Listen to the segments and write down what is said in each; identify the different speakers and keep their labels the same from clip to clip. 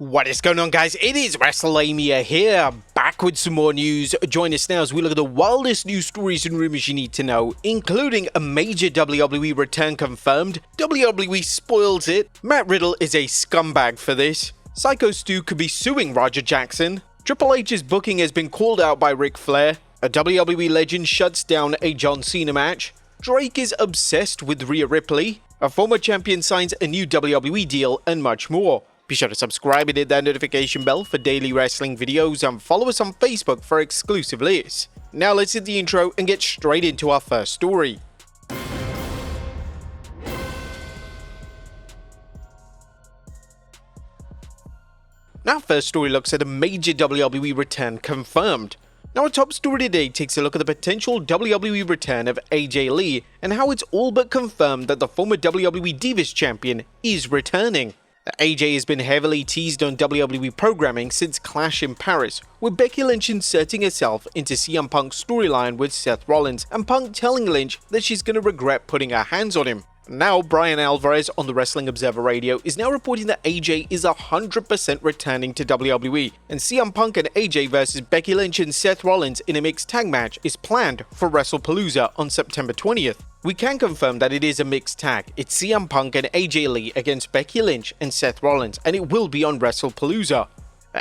Speaker 1: What is going on, guys? It is Wrestlelamia here, back with some more news. Join us now as we look at the wildest news stories and rumors you need to know, including a major WWE return confirmed, WWE spoils it, Matt Riddle is a scumbag for this, Syko Stu could be suing Roger Jackson, Triple H's booking has been called out by Ric Flair, a WWE legend shuts down a John Cena match, Drake is obsessed with Rhea Ripley, a former champion signs a new WWE deal, and much more. Be sure to subscribe and hit that notification bell for daily wrestling videos and follow us on Facebook for exclusive lists. Now let's hit the intro and get straight into our first story. Now our first story looks at a major WWE return confirmed. Now our top story today takes a look at the potential WWE return of AJ Lee and how it's all but confirmed that the former WWE Divas champion is returning. AJ has been heavily teased on WWE programming since Clash in Paris, with Becky Lynch inserting herself into CM Punk's storyline with Seth Rollins and Punk telling Lynch that she's going to regret putting her hands on him. Now Brian Alvarez on the Wrestling Observer Radio is now reporting that AJ is 100% returning to WWE, and CM Punk and AJ versus Becky Lynch and Seth Rollins in a mixed tag match is planned for WrestlePalooza on September 20th. We can confirm that it is a mixed tag. It's CM Punk and AJ Lee against Becky Lynch and Seth Rollins, and it will be on WrestlePalooza.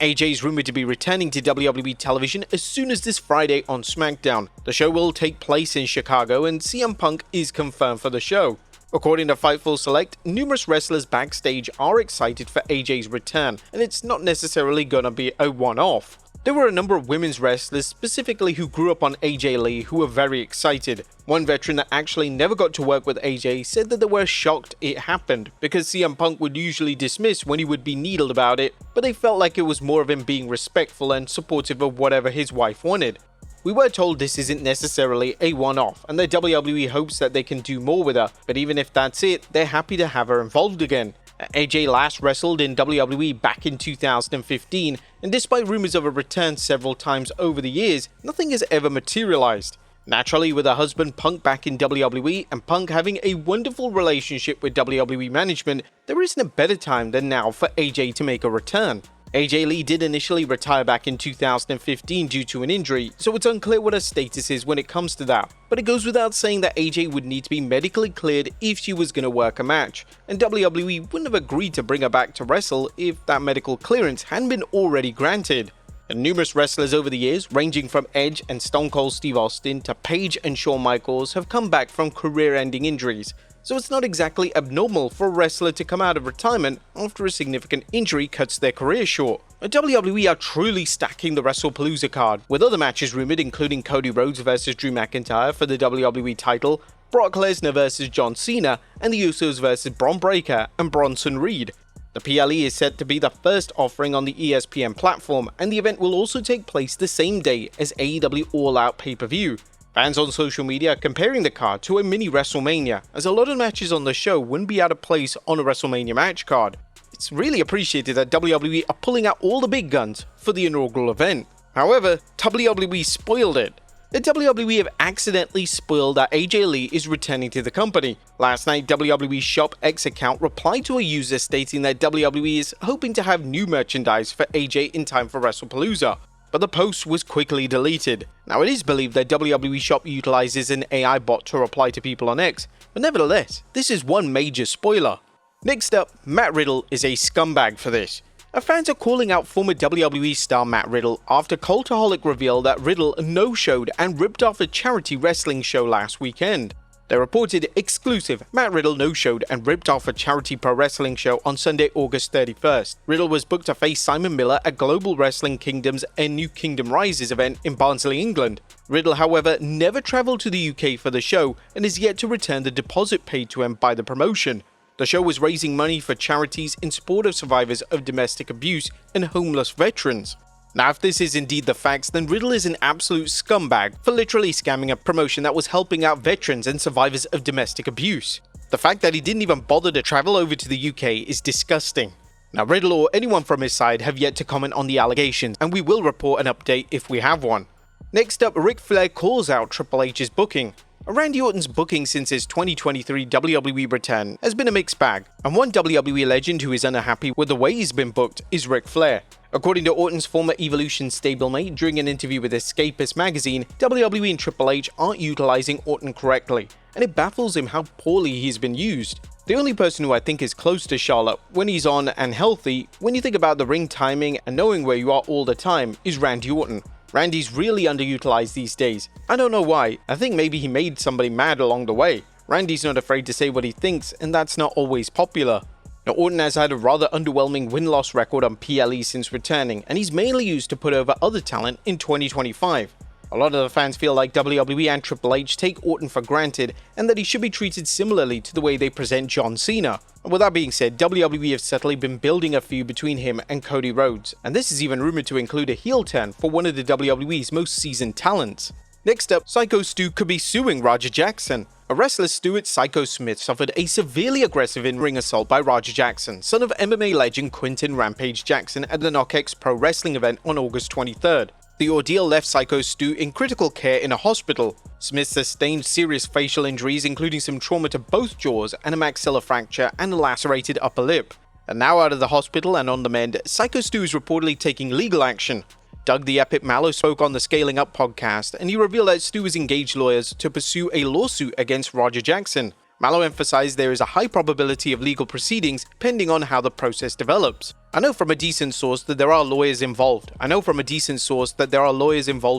Speaker 1: AJ is rumored to be returning to WWE television as soon as this Friday on SmackDown. The show will take place in Chicago, and CM Punk is confirmed for the show. According to Fightful Select, numerous wrestlers backstage are excited for AJ's return, and it's not necessarily gonna be a one-off. There were a number of women's wrestlers specifically who grew up on AJ Lee who were very excited. One veteran that actually never got to work with AJ said that they were shocked it happened because CM Punk would usually dismiss when he would be needled about it, but they felt like it was more of him being respectful and supportive of whatever his wife wanted. We were told this isn't necessarily a one-off and the WWE hopes that they can do more with her, but even if that's it, they're happy to have her involved again. AJ last wrestled in WWE back in 2015, and despite rumors of a return several times over the years, nothing has ever materialized. Naturally, with her husband Punk back in WWE and Punk having a wonderful relationship with WWE management, there isn't a better time than now for AJ to make a return. AJ Lee did initially retire back in 2015 due to an injury, so it's unclear what her status is when it comes to that. But it goes without saying that AJ would need to be medically cleared if she was going to work a match, and WWE wouldn't have agreed to bring her back to wrestle if that medical clearance hadn't been already granted. And numerous wrestlers over the years, ranging from Edge and Stone Cold Steve Austin to Paige and Shawn Michaels, have come back from career-ending injuries. So it's not exactly abnormal for a wrestler to come out of retirement after a significant injury cuts their career short. WWE are truly stacking the WrestlePalooza card, with other matches rumored including Cody Rhodes vs Drew McIntyre for the WWE title, Brock Lesnar vs John Cena, and the Usos vs Bron Breakker and Bronson Reed. The PLE is set to be the first offering on the ESPN platform, and the event will also take place the same day as AEW All Out pay-per-view. Fans on social media are comparing the card to a mini WrestleMania, as a lot of matches on the show wouldn't be out of place on a WrestleMania match card. It's really appreciated that WWE are pulling out all the big guns for the inaugural event. However, WWE spoiled it. The WWE have accidentally spoiled that AJ Lee is returning to the company. Last night, WWE Shop X account replied to a user stating that WWE is hoping to have new merchandise for AJ in time for WrestlePalooza, but the post was quickly deleted. Now it is believed that WWE Shop utilizes an AI bot to reply to people on X, but nevertheless, this is one major spoiler. Next up, Matt Riddle is a scumbag for this. Fans are calling out former WWE star Matt Riddle after Cultaholic revealed that Riddle no-showed and ripped off a charity wrestling show last weekend. They reported exclusive Matt Riddle no-showed and ripped off a charity pro wrestling show on Sunday, August 31st. Riddle was booked to face Simon Miller at Global Wrestling Kingdom's and New Kingdom Rises event in Barnsley, England. Riddle, however, never travelled to the UK for the show and is yet to return the deposit paid to him by the promotion. The show was raising money for charities in support of survivors of domestic abuse and homeless veterans. Now, if this is indeed the facts, then Riddle is an absolute scumbag for literally scamming a promotion that was helping out veterans and survivors of domestic abuse. The fact that he didn't even bother to travel over to the UK is disgusting. Now, Riddle or anyone from his side have yet to comment on the allegations, and we will report an update if we have one. Next up, Ric Flair calls out Triple H's booking. Randy Orton's booking since his 2023 WWE return has been a mixed bag, and one WWE legend who is unhappy with the way he's been booked is Ric Flair. According to Orton's former Evolution stablemate during an interview with Escapist magazine, WWE and Triple H aren't utilizing Orton correctly, and it baffles him how poorly he's been used. The only person who I think is close to Charlotte when he's on and healthy, when you think about the ring timing and knowing where you are all the time, is Randy Orton. Randy's really underutilized these days. I don't know why. I think maybe he made somebody mad along the way. Randy's not afraid to say what he thinks, and that's not always popular. Now, Orton has had a rather underwhelming win-loss record on PLE since returning, and he's mainly used to put over other talent in 2025. A lot of the fans feel like WWE and Triple H take Orton for granted, and that he should be treated similarly to the way they present John Cena. And with that being said, WWE have certainly been building a feud between him and Cody Rhodes, and this is even rumored to include a heel turn for one of the WWE's most seasoned talents. Next up, Syko Stu could be suing Roger Jackson. A wrestler Stu at Syko Smith suffered a severely aggressive in-ring assault by Roger Jackson, son of MMA legend Quinton Rampage Jackson at the KnockX Pro Wrestling event on August 23rd. The ordeal left Syko Stu in critical care in a hospital. Smith sustained serious facial injuries, including some trauma to both jaws and a maxilla fracture and a lacerated upper lip. And now out of the hospital and on the mend, Syko Stu is reportedly taking legal action. Doug the Epic Mallow spoke on the Scaling Up podcast, and he revealed that Stu has engaged lawyers to pursue a lawsuit against Roger Jackson. Mallow emphasized there is a high probability of legal proceedings pending on how the process develops. I know from a decent source that there are lawyers involved.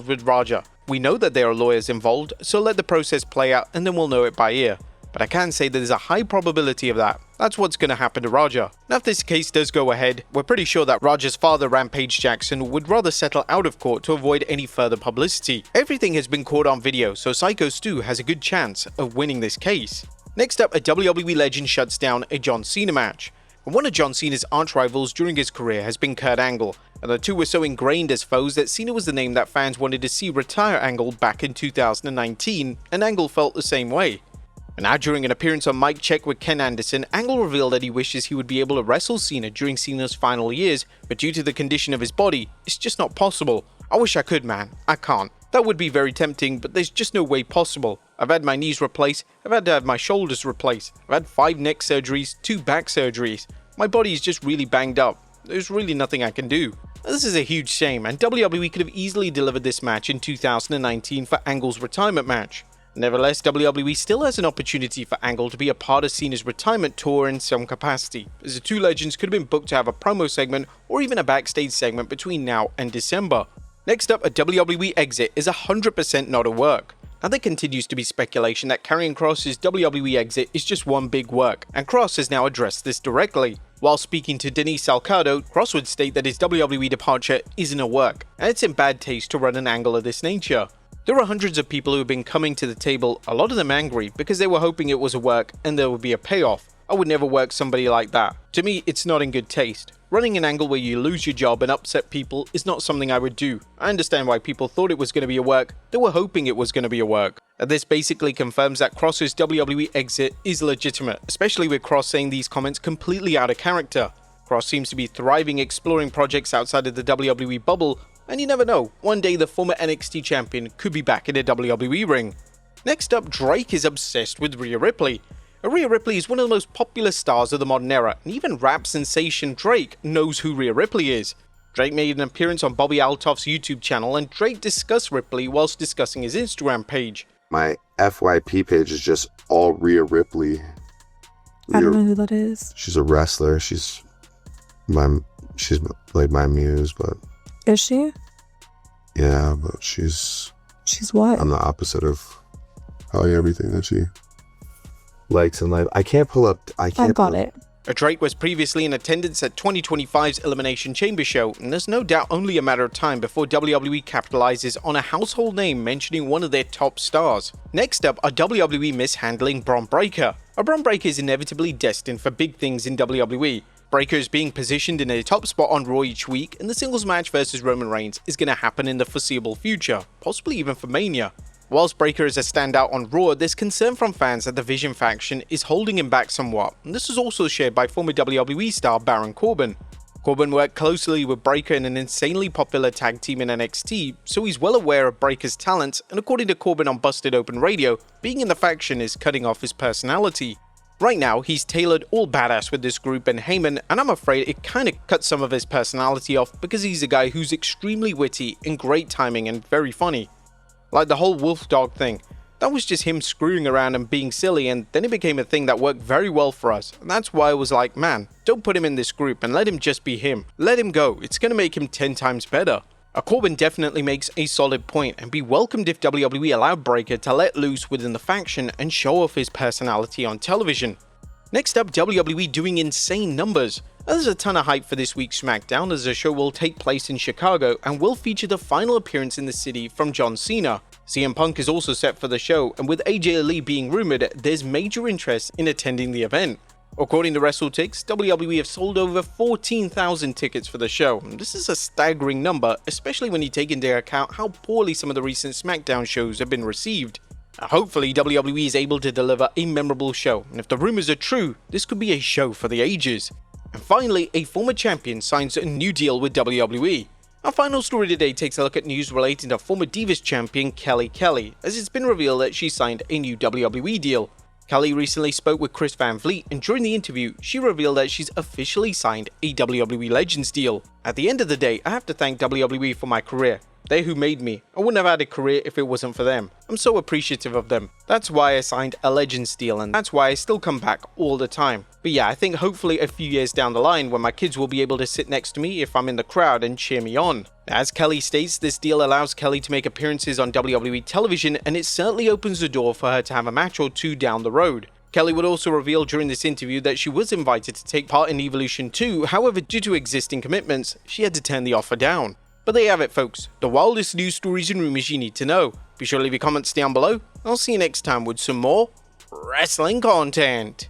Speaker 1: With Roger. We know that there are lawyers involved, so let the process play out and then we'll know it by ear. But I can say that there's a high probability of that. That's what's going to happen to Roger. Now, if this case does go ahead, we're pretty sure that Roger's father, Rampage Jackson, would rather settle out of court to avoid any further publicity. Everything has been caught on video, so Syko Stu has a good chance of winning this case. Next up, a WWE legend shuts down a John Cena match. And one of John Cena's arch rivals during his career has been Kurt Angle, and the two were so ingrained as foes that Cena was the name that fans wanted to see retire Angle back in 2019, and Angle felt the same way. And now, during an appearance on Mic Check with Ken Anderson, Angle revealed that he wishes he would be able to wrestle Cena during Cena's final years, but due to the condition of his body, it's just not possible. I wish I could, man. I can't. That would be very tempting, but there's just no way possible. I've had my knees replaced, I've had to have my shoulders replaced, I've had 5 neck surgeries, 2 back surgeries. My body is just really banged up. There's really nothing I can do. This is a huge shame, and WWE could have easily delivered this match in 2019 for Angle's retirement match. Nevertheless, WWE still has an opportunity for Angle to be a part of Cena's retirement tour in some capacity, as the two legends could have been booked to have a promo segment or even a backstage segment between now and December. Next up, a WWE exit is 100% not a work. Now, there continues to be speculation that Karrion Kross's WWE exit is just one big work, and Kross has now addressed this directly. While speaking to Denise Salgado, Kross would state that his WWE departure isn't a work, and it's in bad taste to run an angle of this nature. There are hundreds of people who have been coming to the table, a lot of them angry, because they were hoping it was a work and there would be a payoff. I would never work somebody like that. To me, it's not in good taste. Running an angle where you lose your job and upset people is not something I would do. I understand why people thought it was going to be a work, they were hoping it was going to be a work. And this basically confirms that Kross's WWE exit is legitimate, especially with Kross saying these comments completely out of character. Kross seems to be thriving exploring projects outside of the WWE bubble, and you never know, one day the former NXT champion could be back in a WWE ring. Next up, Drake is obsessed with Rhea Ripley. Rhea Ripley is one of the most popular stars of the modern era, and even rap sensation Drake knows who Rhea Ripley is. Drake made an appearance on Bobby Altoff's YouTube channel, and Drake discussed Ripley whilst discussing his Instagram page.
Speaker 2: My FYP page is just all Rhea Ripley.
Speaker 3: I don't know who that is.
Speaker 2: She's a wrestler. She's like my muse, but...
Speaker 3: Is she?
Speaker 2: Yeah, but she's
Speaker 3: what?
Speaker 2: I'm the opposite of probably everything that she likes in life. I got
Speaker 3: it.
Speaker 1: Drake was previously in attendance at 2025's Elimination Chamber show, and there's no doubt only a matter of time before WWE capitalizes on a household name mentioning one of their top stars. Next up, a WWE mishandling Bron Breakker. A Bron Breakker is inevitably destined for big things in WWE. Breakker is being positioned in a top spot on Raw each week, and the singles match versus Roman Reigns is going to happen in the foreseeable future, possibly even for Mania. Whilst Breakker is a standout on Raw, there's concern from fans that the Vision faction is holding him back somewhat, and this is also shared by former WWE star Baron Corbin. Corbin worked closely with Breakker in an insanely popular tag team in NXT, so he's well aware of Breakker's talents, and according to Corbin on Busted Open Radio, being in the faction is cutting off his personality. Right now, he's tailored all badass with this group and Heyman, and I'm afraid it kinda cuts some of his personality off because he's a guy who's extremely witty and great timing and very funny. Like the whole Wolf Dog thing. That was just him screwing around and being silly, and then it became a thing that worked very well for us, and that's why I was like, man, don't put him in this group and let him just be him. Let him go, it's gonna make him 10 times better. Corbin definitely makes a solid point and be welcomed if WWE allowed Breakker to let loose within the faction and show off his personality on television. Next up, WWE doing insane numbers. There's a ton of hype for this week's SmackDown as the show will take place in Chicago and will feature the final appearance in the city from John Cena. CM Punk is also set for the show, and with AJ Lee being rumored, there's major interest in attending the event. According to WrestleTix, WWE have sold over 14,000 tickets for the show. This is a staggering number, especially when you take into account how poorly some of the recent SmackDown shows have been received. Hopefully, WWE is able to deliver a memorable show, and if the rumors are true, this could be a show for the ages. And finally, a former champion signs a new deal with WWE. Our final story today takes a look at news relating to former Divas champion Kelly Kelly, as it's been revealed that she signed a new WWE deal. Kelly recently spoke with Chris Van Vliet, and during the interview, she revealed that she's officially signed a WWE Legends deal. At the end of the day, I have to thank WWE for my career. They're who made me. I wouldn't have had a career if it wasn't for them. I'm so appreciative of them. That's why I signed a Legends deal, and that's why I still come back all the time. But yeah, I think hopefully a few years down the line when my kids will be able to sit next to me if I'm in the crowd and cheer me on. As Kelly states, this deal allows Kelly to make appearances on WWE television, and it certainly opens the door for her to have a match or two down the road. Kelly would also reveal during this interview that she was invited to take part in Evolution 2, however, due to existing commitments, she had to turn the offer down. But there you have it, folks, the wildest news stories and rumors you need to know. Be sure to leave your comments down below. I'll see you next time with some more wrestling content.